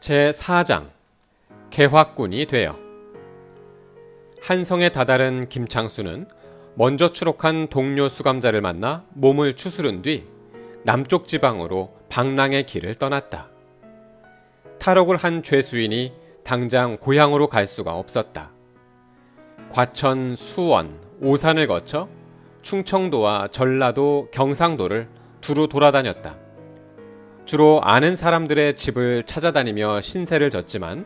제4장 개화꾼이 되어. 한성에 다다른 김창수는 먼저 추록한 동료 수감자를 만나 몸을 추스른 뒤 남쪽 지방으로 방랑의 길을 떠났다. 탈옥을 한 죄수인이 당장 고향으로 갈 수가 없었다. 과천, 수원, 오산을 거쳐 충청도와 전라도, 경상도를 두루 돌아다녔다. 주로 아는 사람들의 집을 찾아다니며 신세를 졌지만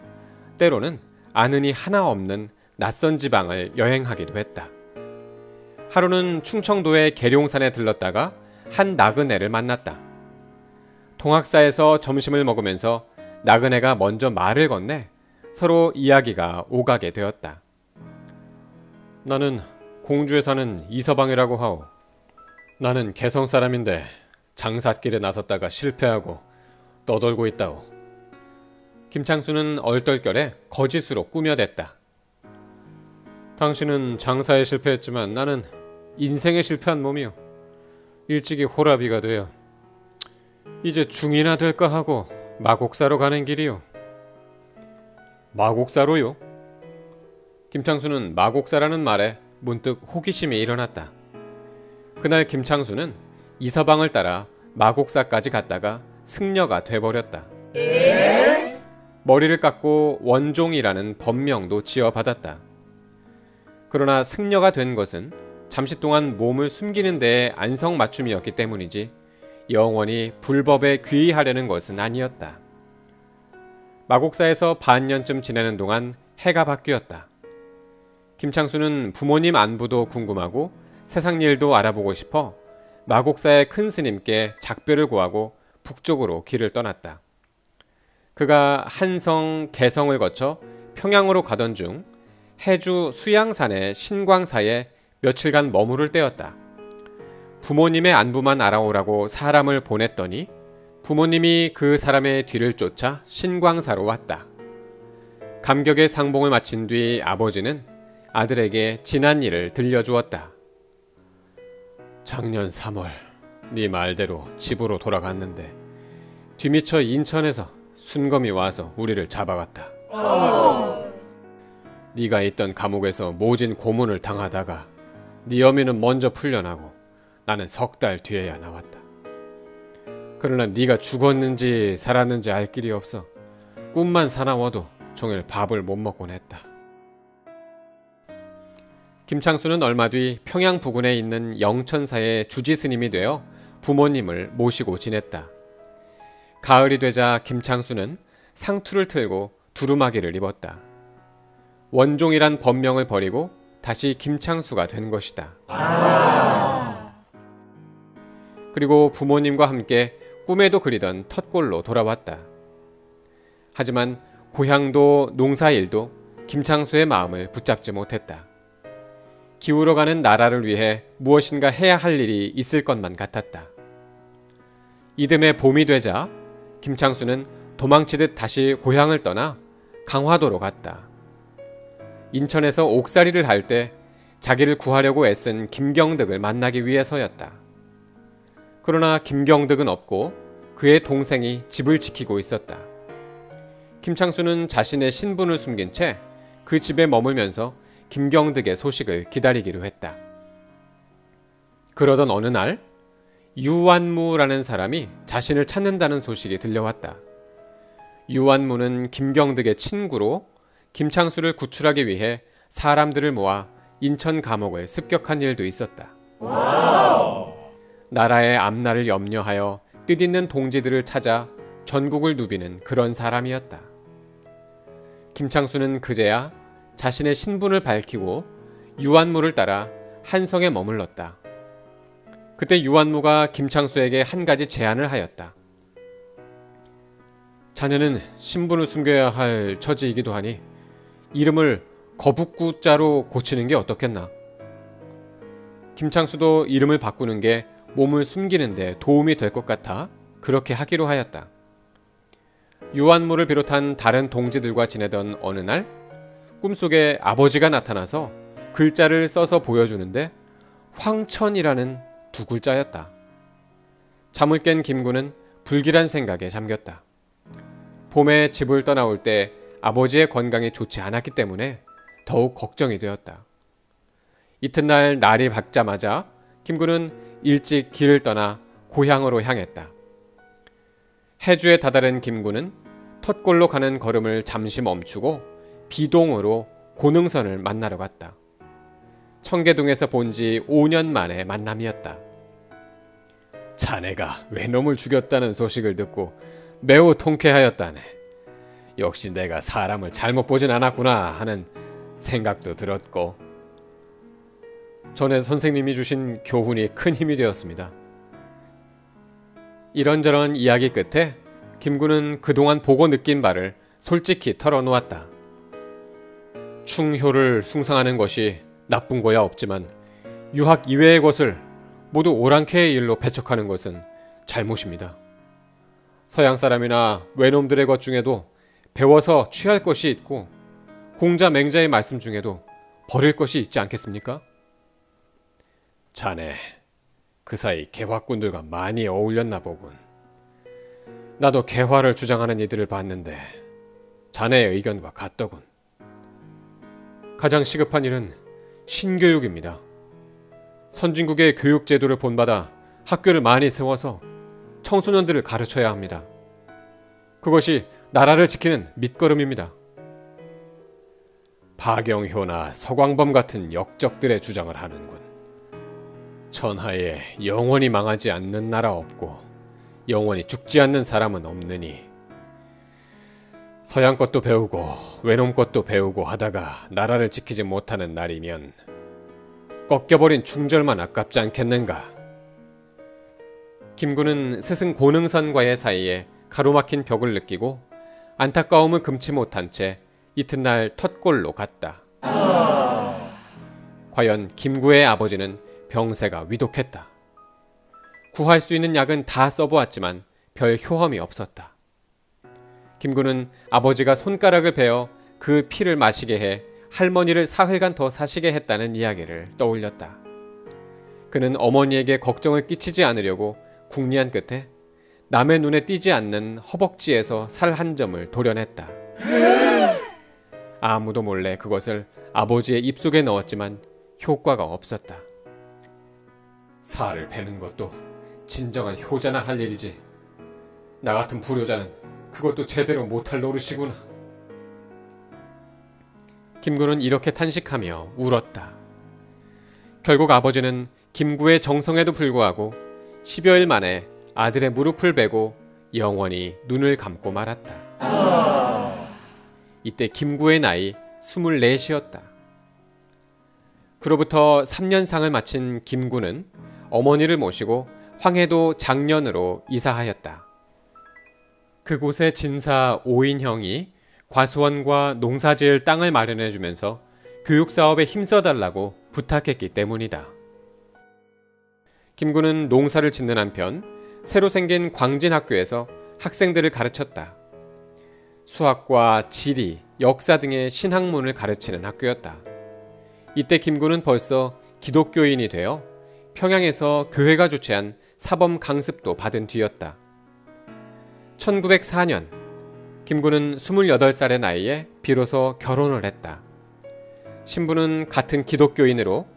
때로는 아는 이 하나 없는 낯선 지방을 여행하기도 했다. 하루는 충청도의 계룡산에 들렀다가 한 나그네를 만났다. 동학사에서 점심을 먹으면서 나그네가 먼저 말을 건네 서로 이야기가 오가게 되었다. 나는 공주에 사는 이서방이라고 하오. 나는 개성 사람인데 장삿길에 나섰다가 실패하고 떠돌고 있다오. 김창수는 얼떨결에 거짓으로 꾸며댔다. 당신은 장사에 실패했지만 나는 인생에 실패한 몸이오. 일찍이 호라비가 되어 이제 중이나 될까 하고 마곡사로 가는 길이오. 마곡사로요? 김창수는 마곡사라는 말에 문득 호기심이 일어났다. 그날 김창수는 이서방을 따라 마곡사까지 갔다가 승려가 돼버렸다. 머리를 깎고 원종이라는 법명도 지어받았다. 그러나 승려가 된 것은 잠시 동안 몸을 숨기는 데에 안성맞춤이었기 때문이지 영원히 불법에 귀의하려는 것은 아니었다. 마곡사에서 반년쯤 지내는 동안 해가 바뀌었다. 김창수는 부모님 안부도 궁금하고 세상 일도 알아보고 싶어 마곡사의 큰 스님께 작별을 구하고 북쪽으로 길을 떠났다. 그가 한성, 개성을 거쳐 평양으로 가던 중 해주 수양산의 신광사에 며칠간 머무를 때였다. 부모님의 안부만 알아오라고 사람을 보냈더니 부모님이 그 사람의 뒤를 쫓아 신광사로 왔다. 감격의 상봉을 마친 뒤 아버지는 아들에게 지난 일을 들려주었다. 작년 3월 네 말대로 집으로 돌아갔는데 뒤미처 인천에서 순검이 와서 우리를 잡아갔다. 네가 있던 감옥에서 모진 고문을 당하다가 네 어미는 먼저 풀려나고 나는 석 달 뒤에야 나왔다. 그러나 네가 죽었는지 살았는지 알 길이 없어 꿈만 사나워도 종일 밥을 못 먹곤 했다. 김창수는 얼마 뒤 평양 부근에 있는 영천사의 주지스님이 되어 부모님을 모시고 지냈다. 가을이 되자 김창수는 상투를 틀고 두루마기를 입었다. 원종이란 법명을 버리고 다시 김창수가 된 것이다. 그리고 부모님과 함께 꿈에도 그리던 텃골로 돌아왔다. 하지만 고향도 농사일도 김창수의 마음을 붙잡지 못했다. 기울어가는 나라를 위해 무엇인가 해야 할 일이 있을 것만 같았다. 이듬해 봄이 되자 김창수는 도망치듯 다시 고향을 떠나 강화도로 갔다. 인천에서 옥살이를 할 때 자기를 구하려고 애쓴 김경득을 만나기 위해서였다. 그러나 김경득은 없고 그의 동생이 집을 지키고 있었다. 김창수는 자신의 신분을 숨긴 채 그 집에 머물면서 김경득의 소식을 기다리기로 했다. 그러던 어느 날 유완무라는 사람이 자신을 찾는다는 소식이 들려왔다. 유완무는 김경득의 친구로 김창수를 구출하기 위해 사람들을 모아 인천 감옥을 습격한 일도 있었다. 나라의 앞날을 염려하여 뜻있는 동지들을 찾아 전국을 누비는 그런 사람이었다. 김창수는 그제야 자신의 신분을 밝히고 유완무를 따라 한성에 머물렀다. 그때 유완무가 김창수에게 한 가지 제안을 하였다. 자네는 신분을 숨겨야 할 처지이기도 하니 이름을 거북구자로 고치는 게 어떻겠나? 김창수도 이름을 바꾸는 게 몸을 숨기는 데 도움이 될 것 같아 그렇게 하기로 하였다. 유완무를 비롯한 다른 동지들과 지내던 어느 날 꿈속에 아버지가 나타나서 글자를 써서 보여주는데 황천이라는 두 글자였다. 잠을 깬 김구는 불길한 생각에 잠겼다. 봄에 집을 떠나올 때 아버지의 건강이 좋지 않았기 때문에 더욱 걱정이 되었다. 이튿날 날이 밝자마자 김군은 일찍 길을 떠나 고향으로 향했다. 해주에 다다른 김군은 텄골로 가는 걸음을 잠시 멈추고 비동으로 고능선을 만나러 갔다. 청계동에서 본 지 5년 만의 만남이었다. 자네가 외놈을 죽였다는 소식을 듣고 매우 통쾌하였다네. 역시 내가 사람을 잘못 보진 않았구나 하는 생각도 들었고, 전에 선생님이 주신 교훈이 큰 힘이 되었습니다. 이런저런 이야기 끝에 김군은 그동안 보고 느낀 바를 솔직히 털어놓았다. 충효를 숭상하는 것이 나쁜 거야 없지만 유학 이외의 것을 모두 오랑캐의 일로 배척하는 것은 잘못입니다. 서양 사람이나 외놈들의 것 중에도 배워서 취할 것이 있고 공자 맹자의 말씀 중에도 버릴 것이 있지 않겠습니까? 자네, 그 사이 개화꾼들과 많이 어울렸나 보군. 나도 개화를 주장하는 이들을 봤는데 자네의 의견과 같더군. 가장 시급한 일은 신교육입니다. 선진국의 교육 제도를 본받아 학교를 많이 세워서 청소년들을 가르쳐야 합니다. 그것이 나라를 지키는 밑거름입니다. 박영효나 서광범 같은 역적들의 주장을 하는군. 천하에 영원히 망하지 않는 나라 없고 영원히 죽지 않는 사람은 없느니 서양 것도 배우고 외놈 것도 배우고 하다가 나라를 지키지 못하는 날이면 꺾여버린 충절만 아깝지 않겠는가. 김군은 스승 고능선과의 사이에 가로막힌 벽을 느끼고 안타까움을 금치 못한 채 이튿날 텄골로 갔다. 과연 김구의 아버지는 병세가 위독했다. 구할 수 있는 약은 다 써보았지만 별 효험이 없었다. 김군은 아버지가 손가락을 베어 그 피를 마시게 해 할머니를 사흘간 더 사시게 했다는 이야기를 떠올렸다. 그는 어머니에게 걱정을 끼치지 않으려고 궁리한 끝에 남의 눈에 띄지 않는 허벅지에서 살 한 점을 도려냈다. 아무도 몰래 그것을 아버지의 입속에 넣었지만 효과가 없었다. 살을 베는 것도 진정한 효자나 할 일이지. 나 같은 불효자는 그것도 제대로 못할 노릇이구나. 김구는 이렇게 탄식하며 울었다. 결국 아버지는 김구의 정성에도 불구하고 10여일 만에 아들의 무릎을 베고 영원히 눈을 감고 말았다. 이때 김구의 나이 24이었다. 그로부터 3년상을 마친 김구는 어머니를 모시고 황해도 장년으로 이사하였다. 그곳의 진사 오인형이 과수원과 농사지을 땅을 마련해주면서 교육사업에 힘써달라고 부탁했기 때문이다. 김구는 농사를 짓는 한편 새로 생긴 광진학교에서 학생들을 가르쳤다. 수학과 지리, 역사 등의 신학문을 가르치는 학교였다. 이때 김구는 벌써 기독교인이 되어 평양에서 교회가 주최한 사범 강습도 받은 뒤였다. 1904년 김구는 28살의 나이에 비로소 결혼을 했다. 신부는 같은 기독교인으로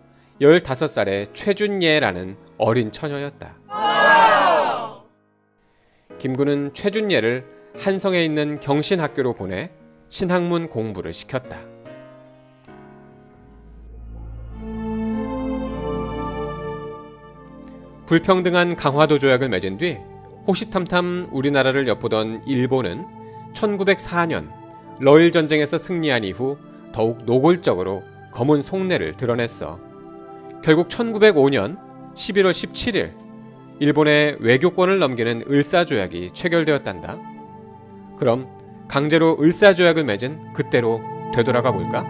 15살의 최준예라는 어린 처녀였다. 김구는 최준예를 한성에 있는 경신학교로 보내 신학문 공부를 시켰다. 불평등한 강화도 조약을 맺은 뒤 호시탐탐 우리나라를 엿보던 일본은 1904년 러일 전쟁에서 승리한 이후 더욱 노골적으로 검은 속내를 드러냈어. 결국 1905년 11월 17일 일본의 외교권을 넘기는 을사조약이 체결되었단다. 그럼 강제로 을사조약을 맺은 그때로 되돌아가 볼까?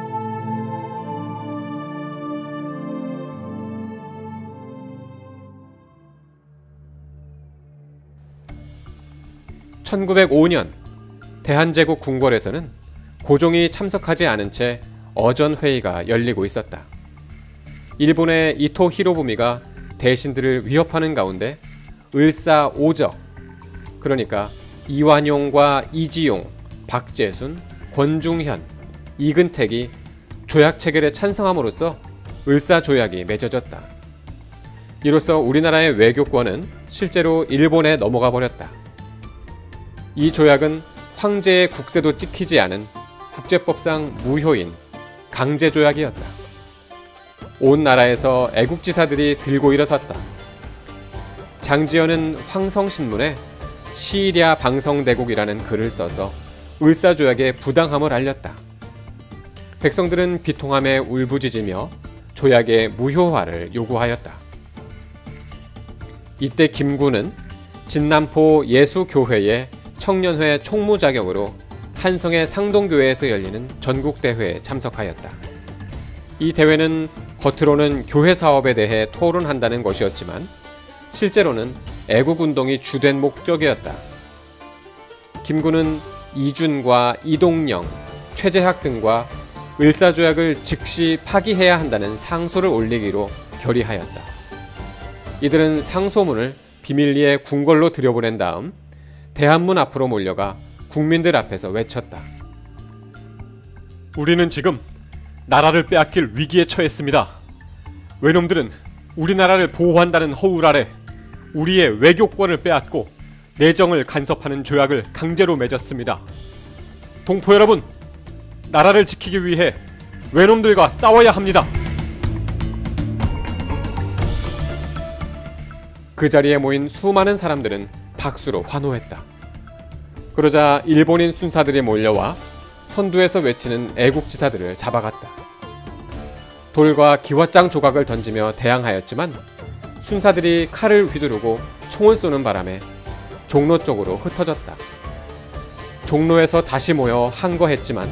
(1905년) 대한제국 궁궐에서는 고종이 참석하지 않은 채 어전회의가 열리고 있었다. 일본의 이토 히로부미가 대신들을 위협하는 가운데 을사오적, 그러니까 이완용과 이지용, 박재순, 권중현, 이근택이 조약 체결에 찬성함으로써 을사조약이 맺어졌다. 이로써 우리나라의 외교권은 실제로 일본에 넘어가 버렸다. 이 조약은 황제의 국세도 찍히지 않은 국제법상 무효인 강제조약이었다. 온 나라에서 애국지사들이 들고 일어섰다. 장지연은 황성신문에 시일야 방성대국이라는 글을 써서 을사조약의 부당함을 알렸다. 백성들은 비통함에 울부짖으며 조약의 무효화를 요구하였다. 이때 김구는 진남포 예수교회의 청년회 총무 자격으로 한성의 상동교회에서 열리는 전국대회에 참석하였다. 이 대회는 겉으로는 교회 사업에 대해 토론한다는 것이었지만 실제로는 애국운동이 주된 목적이었다. 김구는 이준과 이동영, 최재학 등과 을사조약을 즉시 파기해야 한다는 상소를 올리기로 결의하였다. 이들은 상소문을 비밀리에 궁궐로 들여보낸 다음 대한문 앞으로 몰려가 국민들 앞에서 외쳤다. 우리는 지금 나라를 빼앗길 위기에 처했습니다. 외놈들은 우리나라를 보호한다는 허울 아래 우리의 외교권을 빼앗고 내정을 간섭하는 조약을 강제로 맺었습니다. 동포 여러분, 나라를 지키기 위해 외놈들과 싸워야 합니다. 그 자리에 모인 수많은 사람들은 박수로 환호했다. 그러자 일본인 순사들이 몰려와 선두에서 외치는 애국지사들을 잡아갔다. 돌과 기왓장 조각을 던지며 대항하였지만 순사들이 칼을 휘두르고 총을 쏘는 바람에 종로 쪽으로 흩어졌다. 종로에서 다시 모여 항거했지만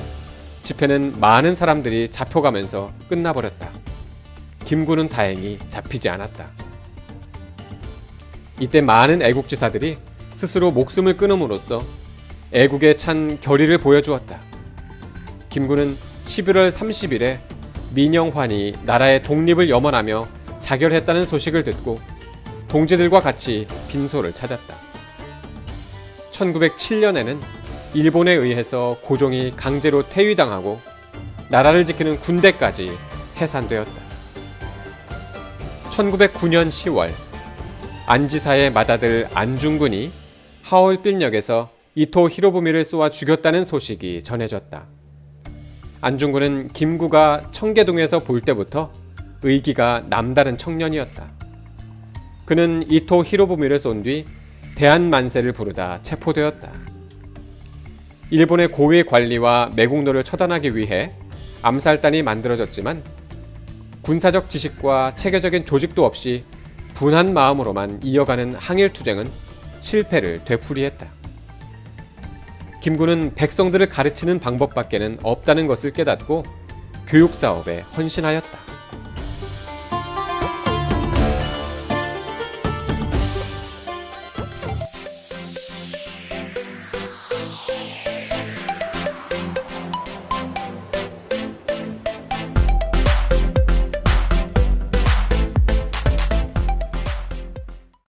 집회는 많은 사람들이 잡혀가면서 끝나버렸다. 김구는 다행히 잡히지 않았다. 이때 많은 애국지사들이 스스로 목숨을 끊음으로써 애국에 찬 결의를 보여주었다. 김구는 11월 30일에 민영환이 나라의 독립을 염원하며 자결했다는 소식을 듣고 동지들과 같이 빈소를 찾았다. 1907년에는 일본에 의해서 고종이 강제로 퇴위당하고 나라를 지키는 군대까지 해산되었다. 1909년 10월 안지사의 맏아들 안중근이 하얼빈역에서 이토 히로부미를 쏘아 죽였다는 소식이 전해졌다. 안중근은 김구가 청계동에서 볼 때부터 의기가 남다른 청년이었다. 그는 이토 히로부미를 쏜 뒤 대한만세를 부르다 체포되었다. 일본의 고위 관리와 매국노를 처단하기 위해 암살단이 만들어졌지만 군사적 지식과 체계적인 조직도 없이 분한 마음으로만 이어가는 항일투쟁은 실패를 되풀이했다. 김구는 백성들을 가르치는 방법밖에는 없다는 것을 깨닫고 교육사업에 헌신하였다.